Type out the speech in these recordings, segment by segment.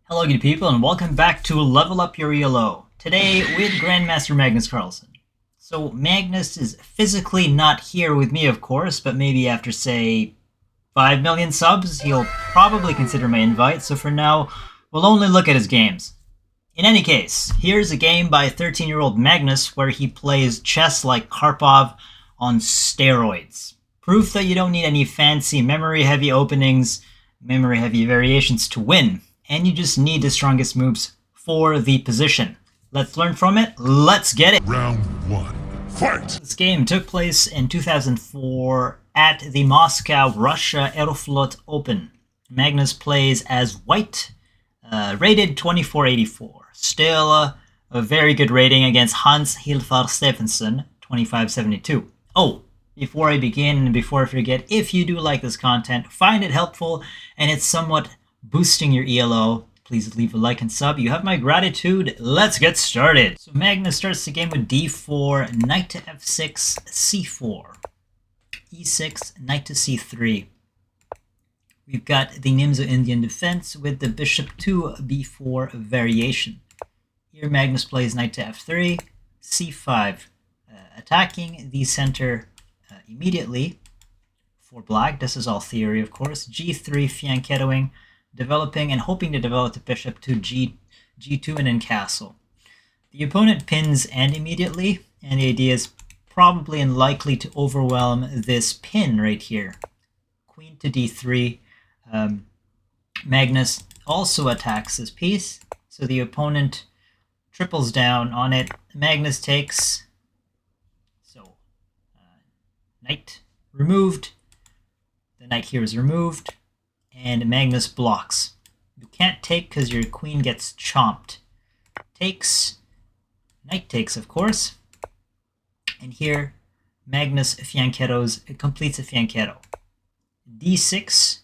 Hello, good people, and welcome back to Level Up Your ELO. Today with Grandmaster Magnus Carlsen. So Magnus is physically not here with me, of course, but maybe after, say, 5 million subs, he'll probably consider my invite, so for now, we'll only look at his games. In any case, here's a game by 13-year-old Magnus where he plays chess like Karpov on steroids. Proof that you don't need any fancy memory-heavy openings, memory-heavy variations to win, and you just need the strongest moves for the position. Let's learn from it. Let's get it. Round one, fight! This game took place in 2004 at the Moscow, Russia Aeroflot Open. Magnus plays as white, rated 2484. Still a very good rating against Hans Hilfar Stephenson, 2572. Oh, before I begin and before I forget, if you do like this content, find it helpful, and it's somewhat boosting your ELO, please leave a like and sub. You have my gratitude. Let's get started. So Magnus starts the game with d4, knight to f6, c4, e6, knight to c3. We've got the Nimzo Indian defense with the bishop to b4 variation. Here Magnus plays knight to f3, c5, attacking the center immediately for black. This is all theory, of course. g3, fianchettoing, developing and hoping to develop the bishop to g2 and then castle. The opponent pins and immediately, and the idea is probably unlikely to overwhelm this pin right here. Queen to d3. Magnus also attacks this piece, so the opponent triples down on it. Magnus takes, so knight removed. The knight here is removed. And Magnus blocks. You can't take because your queen gets chomped. Takes, knight takes, of course. And here, Magnus fianchettos, it completes a fianchetto. d6,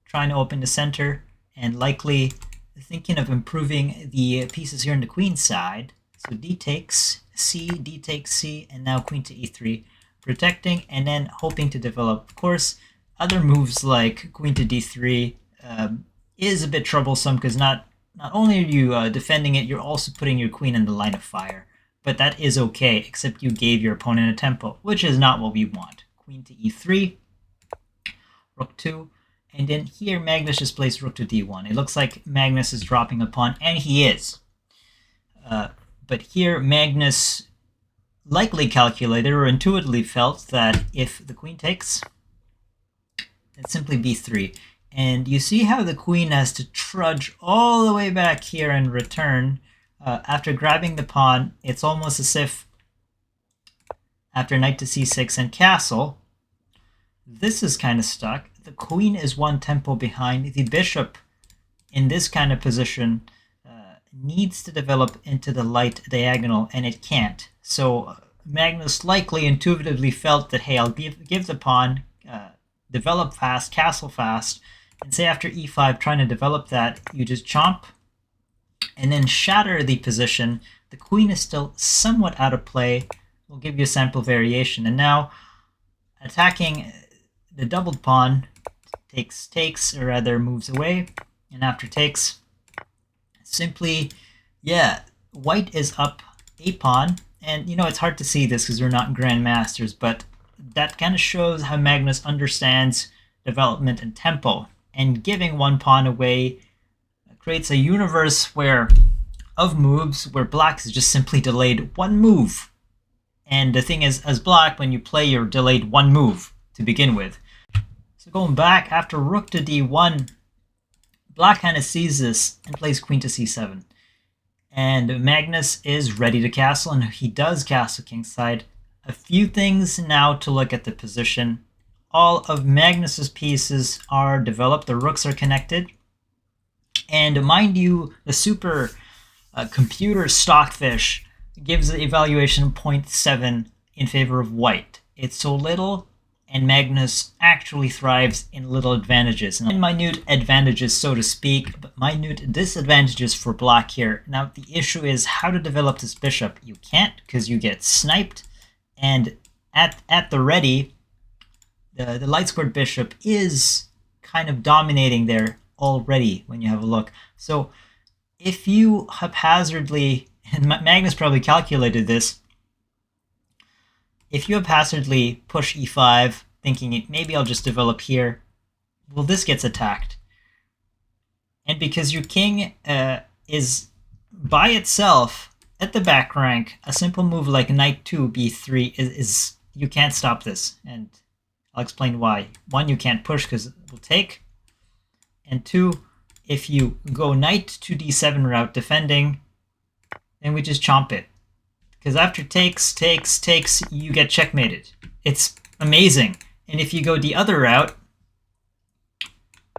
trying to open the center, and likely thinking of improving the pieces here on the queen side. So d takes c, and now queen to e3, protecting, and then hoping to develop, of course. Other moves like queen to d3 is a bit troublesome because not only are you defending it, you're also putting your queen in the line of fire. But that is okay, except you gave your opponent a tempo, which is not what we want. Queen to e3, rook 2, and then here Magnus just plays rook to d1. It looks like Magnus is dropping a pawn, and he is. But here Magnus likely calculated or intuitively felt that if the queen takes, it's simply b3. And you see how the queen has to trudge all the way back here and return. After grabbing the pawn, it's almost as if after knight to c6 and castle, this is kind of stuck. The queen is one tempo behind. The bishop in this kind of position needs to develop into the light diagonal, and it can't. So Magnus likely intuitively felt that, hey, I'll give the pawn, develop fast, castle fast, and say after e5, trying to develop that, you just chomp and then shatter the position. The queen is still somewhat out of play. We'll give you a sample variation. And now attacking the doubled pawn, takes, or rather moves away, and after takes, simply, yeah, white is up a pawn. And, you know, it's hard to see this because we're not grandmasters, but that kind of shows how Magnus understands development and tempo. And giving one pawn away creates a universe of moves where black is just simply delayed one move. And the thing is, as black, when you play, you're delayed one move to begin with. So going back, after rook to d1, black kind of sees this and plays queen to c7. And Magnus is ready to castle, and he does castle kingside. A few things now to look at the position. All of Magnus's pieces are developed. The rooks are connected. And mind you, the super computer stockfish gives the evaluation of 0.7 in favor of white. It's so little, and Magnus actually thrives in little advantages. And minute advantages, so to speak, but minute disadvantages for black here. Now, the issue is how to develop this bishop. You can't because you get sniped. And at the ready, the light squared bishop is kind of dominating there already when you have a look. So if you haphazardly, and Magnus probably calculated this, if you haphazardly push e5, thinking maybe I'll just develop here, well, this gets attacked. And because your king is by itself at the back rank, a simple move like knight 2 b3 is you can't stop this. And I'll explain why. One, you can't push because it will take. And two, if you go knight to d7 route defending, then we just chomp it. Because after takes, you get checkmated. It's amazing. And if you go the other route,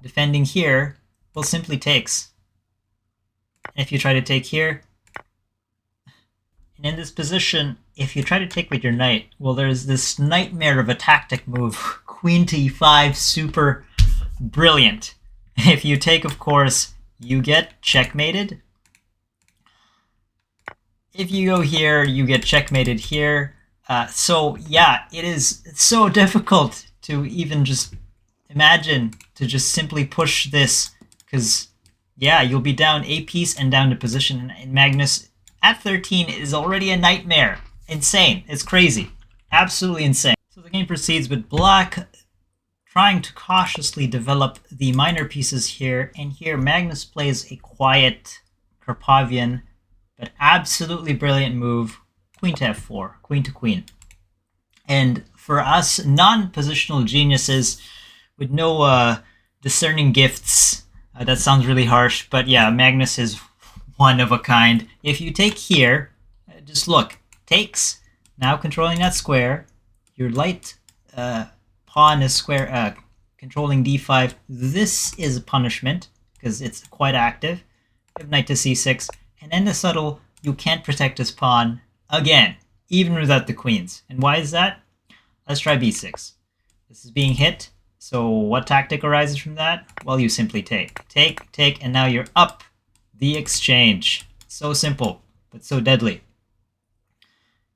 defending here, well, simply takes. And if you try to take here, and in this position, if you try to take with your knight, well, there's this nightmare of a tactic move, queen to e5, super brilliant. If you take, of course, you get checkmated. If you go here, you get checkmated here. So yeah, it is so difficult to even just imagine to just simply push this, because yeah, you'll be down a piece and down to position. And Magnus at 13 is already a nightmare. Insane. It's crazy. Absolutely insane. So the game proceeds with Black trying to cautiously develop the minor pieces here. And here Magnus plays a quiet Karpovian, but absolutely brilliant move, queen to f4, queen to queen. And for us non-positional geniuses with no discerning gifts, that sounds really harsh, but yeah, Magnus is one of a kind. If you take here, just look, takes, now controlling that square, your light pawn is square, controlling d5. This is a punishment, because it's quite active. You have knight to c6. And then the subtle, you can't protect his pawn again, even without the queens. And why is that? Let's try b6. This is being hit. So what tactic arises from that? Well, you simply take, and now you're up the exchange. So simple, but so deadly.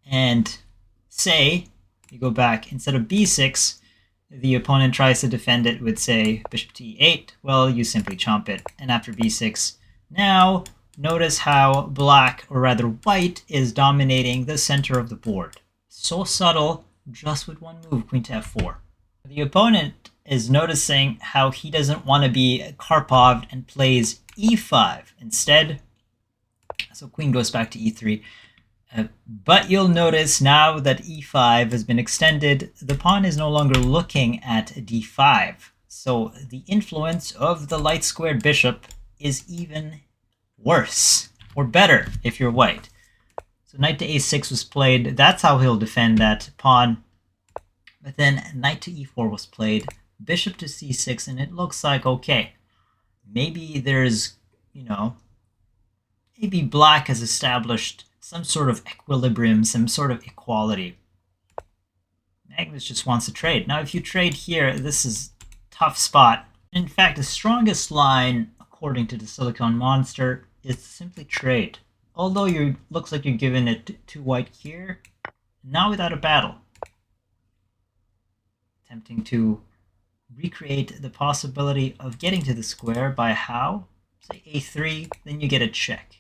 And say you go back, instead of b6, the opponent tries to defend it with, say, bishop to e8. Well, you simply chomp it. And after b6, now notice how Black, or rather white, is dominating the center of the board. So subtle, just with one move, queen to f4. The opponent is noticing how he doesn't want to be Karpov and plays e5 instead. So queen goes back to e3. But you'll notice now that e5 has been extended, the pawn is no longer looking at d5. So the influence of the light squared bishop is even worse, or better if you're white. So knight to a6 was played. That's how he'll defend that pawn. But then knight to e4 was played, bishop to c6, and it looks like, okay, maybe there's, maybe Black has established some sort of equilibrium, some sort of equality. Magnus just wants to trade. Now, if you trade here, this is a tough spot. In fact, the strongest line, according to the Silicon Monster, is to simply trade. Although you looks like you're giving it to white here, now without a battle. Attempting to recreate the possibility of getting to the square by how? Say a3, then you get a check.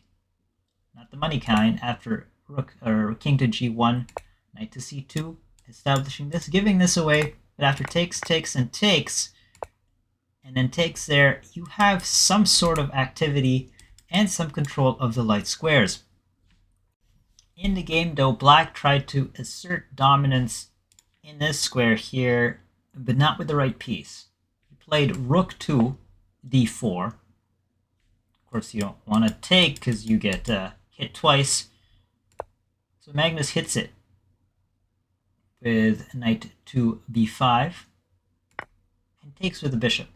Not the money kind, after rook or king to g1, knight to c2, establishing this, giving this away, but after takes, and then takes there, you have some sort of activity and some control of the light squares. In the game, though, Black tried to assert dominance in this square here, but not with the right piece. He played rook to d4. Of course, you don't want to take because you get hit twice. So Magnus hits it with knight to b5 and takes with the bishop.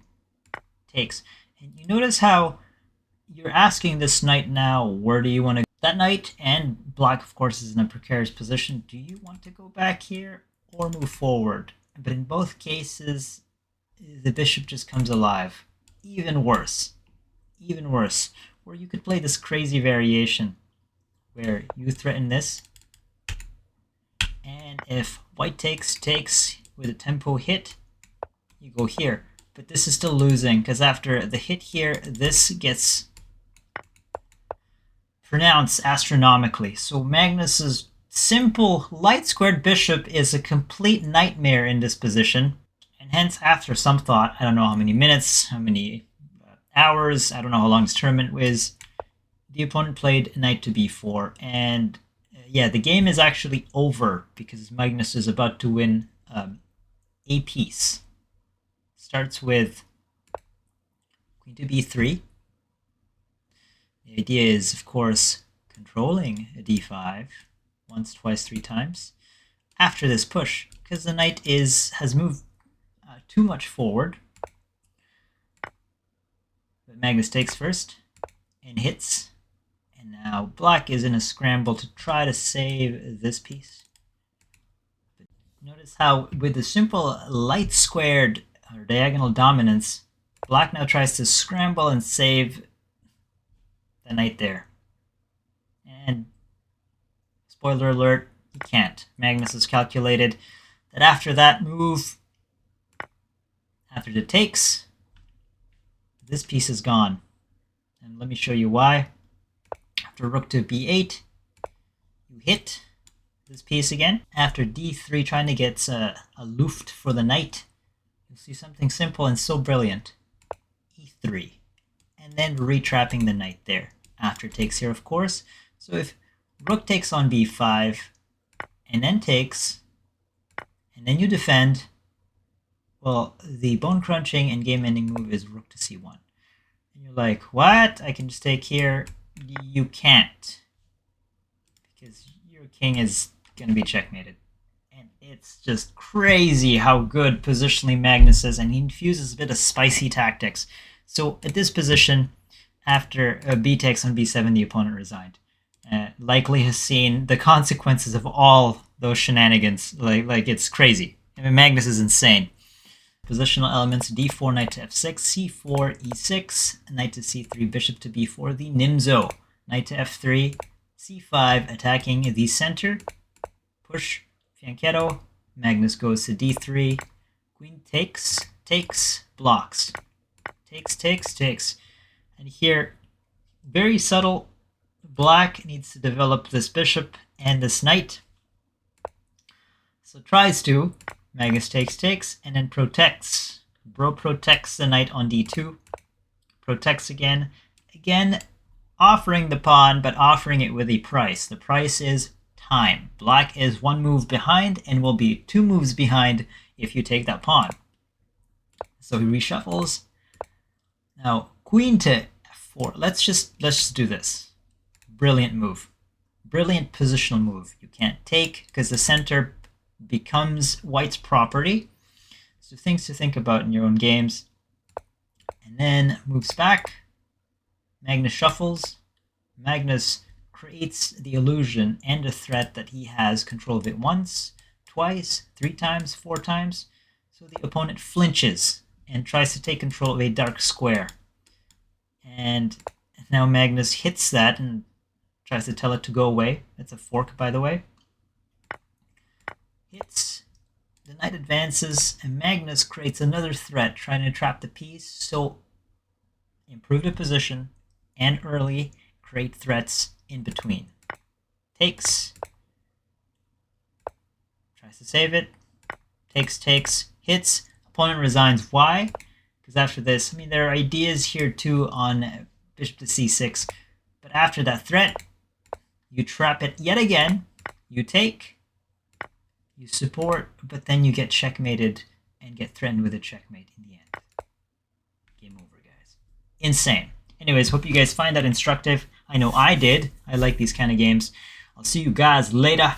Takes. And you notice how you're asking this knight now, where do you want to go? That knight, and Black, of course, is in a precarious position. Do you want to go back here or move forward? But in both cases, the bishop just comes alive. Even worse. Even worse. Or you could play this crazy variation where you threaten this. And if white takes with a tempo hit, you go here. but this is still losing because after the hit here, this gets pronounced astronomically. So Magnus's simple light squared bishop is a complete nightmare in this position. And hence, after some thought, I don't know how many minutes, how many hours, I don't know how long this tournament was, the opponent played knight to b4. And yeah, the game is actually over because Magnus is about to win a piece. Starts with queen to b3. The idea is, of course, controlling a d5 once, twice, three times after this push, because the knight has moved too much forward. But Magnus takes first and hits, and now black is in a scramble to try to save this piece. But notice how with the simple light squared or diagonal dominance, black now tries to scramble and save the knight there. And spoiler alert, he can't. Magnus has calculated that after that move, after the takes, this piece is gone. And let me show you why. After rook to b8, you hit this piece again. After d3, trying to get a luft for the knight, you'll see something simple and so brilliant. e3. And then retrapping the knight there. After takes here, of course. So if rook takes on b5, and then takes, and then you defend, well, the bone-crunching and game-ending move is rook to c1. And you're like, what? I can just take here. You can't. Because your king is going to be checkmated. And it's just crazy how good positionally Magnus is, and he infuses a bit of spicy tactics. So at this position, after b takes on b7, the opponent resigned. Likely has seen the consequences of all those shenanigans. Like it's crazy. I mean, Magnus is insane. Positional elements: d4, knight to f6, c4, e6, knight to c3, bishop to b4, the Nimzo. Knight to f3, c5, attacking the center. Push, fianchetto. Magnus goes to d3. Queen takes, blocks. Takes. And here, very subtle, black needs to develop this bishop and this knight. So tries to. Magnus takes, and then protects. Bro protects the knight on d2. Protects again. Again, offering the pawn, but offering it with a price. The price is time. Black is one move behind and will be 2 moves behind if you take that pawn. So he reshuffles. Now, queen to f4. Let's just do this. Brilliant move. Brilliant positional move. You can't take because the center becomes white's property. So things to think about in your own games. And then moves back. Magnus shuffles. Magnus creates the illusion and a threat that he has control of it once, twice, 3 times, 4 times. So the opponent flinches and tries to take control of a dark square. And now Magnus hits that and tries to tell it to go away. That's a fork, by the way. Hits. The knight advances, and Magnus creates another threat, trying to trap the piece. So improve the position and early create threats in between. Takes. Tries to save it. Takes. Hits. Opponent resigns. Why? Because after this, I mean, there are ideas here too on bishop to c6. But after that threat, you trap it yet again. You take. You support, but then you get checkmated and get threatened with a checkmate in the end. Game over, guys. Insane. Anyways, hope you guys find that instructive. I know I did. I like these kind of games. I'll see you guys later.